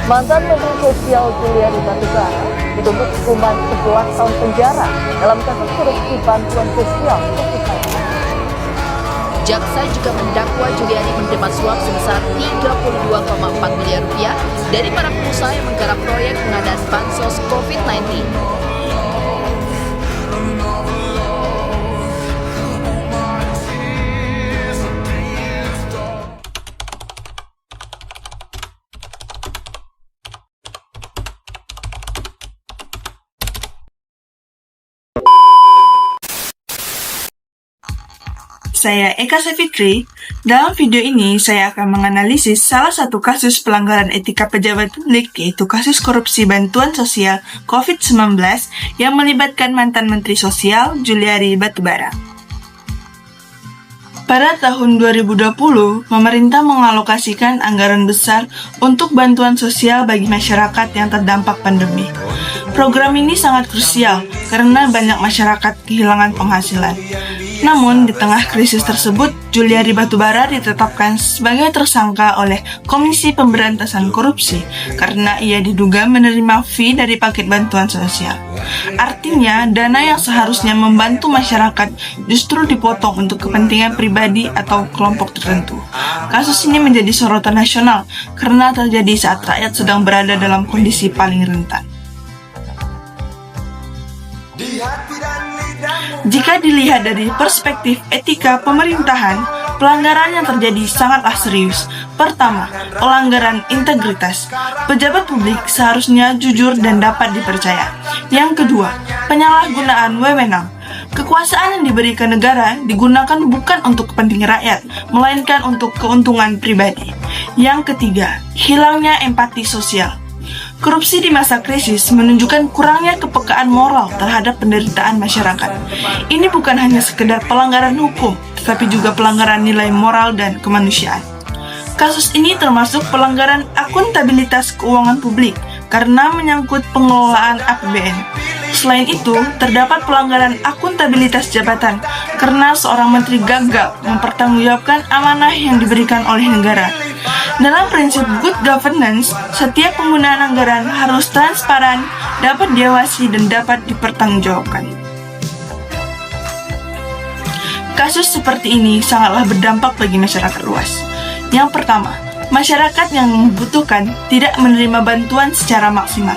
Mantan Menteri Sosial Juliari Batubara dituntut hukuman 11 tahun penjara dalam kasus korupsi bantuan sosial COVID-19. Jaksa juga mendakwa Juliari menerima suap sebesar 32,4 miliar rupiah dari para pengusaha yang menggarap proyek pengadaan bansos COVID-19. Saya Eka Safitri. Dalam video ini, saya akan menganalisis salah satu kasus pelanggaran etika pejabat publik, yaitu kasus korupsi bantuan sosial COVID-19 yang melibatkan mantan Menteri Sosial Juliari Batubara. Pada tahun 2020, pemerintah mengalokasikan anggaran besar untuk bantuan sosial bagi masyarakat yang terdampak pandemi. Program ini sangat krusial karena banyak masyarakat kehilangan penghasilan. Namun, di tengah krisis tersebut, Juliari Batubara ditetapkan sebagai tersangka oleh Komisi Pemberantasan Korupsi karena ia diduga menerima fee dari paket bantuan sosial. Artinya, dana yang seharusnya membantu masyarakat justru dipotong untuk kepentingan pribadi atau kelompok tertentu. Kasus ini menjadi sorotan nasional karena terjadi saat rakyat sedang berada dalam kondisi paling rentan. Jika dilihat dari perspektif etika pemerintahan, pelanggaran yang terjadi sangatlah serius. Pertama, pelanggaran integritas. Pejabat publik seharusnya jujur dan dapat dipercaya. Yang kedua, penyalahgunaan wewenang. Kekuasaan yang diberikan negara digunakan bukan untuk kepentingan rakyat, melainkan untuk keuntungan pribadi. Yang ketiga, hilangnya empati sosial. Korupsi di masa krisis menunjukkan kurangnya kepekaan moral terhadap penderitaan masyarakat. Ini bukan hanya sekedar pelanggaran hukum, tetapi juga pelanggaran nilai moral dan kemanusiaan. Kasus ini termasuk pelanggaran akuntabilitas keuangan publik karena menyangkut pengelolaan APBN. Selain itu, terdapat pelanggaran akuntabilitas jabatan karena seorang menteri gagal mempertanggungjawabkan amanah yang diberikan oleh negara. Dalam prinsip good governance, setiap penggunaan anggaran harus transparan, dapat diawasi, dan dapat dipertanggungjawabkan. Kasus seperti ini sangatlah berdampak bagi masyarakat luas. Yang pertama, masyarakat yang membutuhkan tidak menerima bantuan secara maksimal.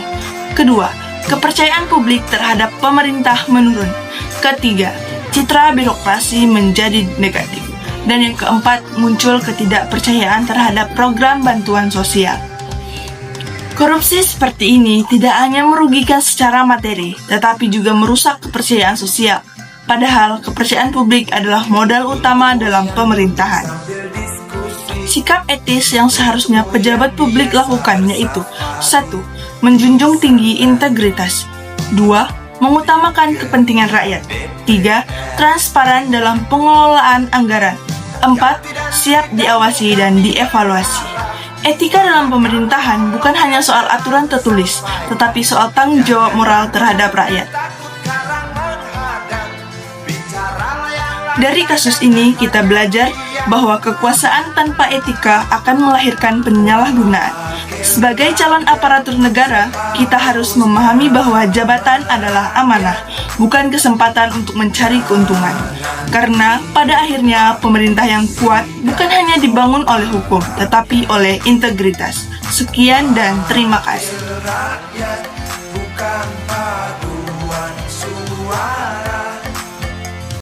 Kedua, kepercayaan publik terhadap pemerintah menurun. Ketiga, citra birokrasi menjadi negatif. Dan yang keempat, muncul ketidakpercayaan terhadap program bantuan sosial. Korupsi seperti ini tidak hanya merugikan secara materi, tetapi juga merusak kepercayaan sosial. Padahal, kepercayaan publik adalah modal utama dalam pemerintahan. Sikap etis yang seharusnya pejabat publik lakukan yaitu 1. Menjunjung tinggi integritas. 2. Mengutamakan kepentingan rakyat. 3. Transparan dalam pengelolaan anggaran. 4. Siap diawasi dan dievaluasi. Etika dalam pemerintahan bukan hanya soal aturan tertulis, tetapi soal tanggung jawab moral terhadap rakyat. Dari kasus ini, kita belajar bahwa kekuasaan tanpa etika akan melahirkan penyalahgunaan. Sebagai calon aparatur negara, kita harus memahami bahwa jabatan adalah amanah, bukan kesempatan untuk mencari keuntungan. Karena pada akhirnya pemerintah yang kuat bukan hanya dibangun oleh hukum, tetapi oleh integritas. Sekian dan terima kasih.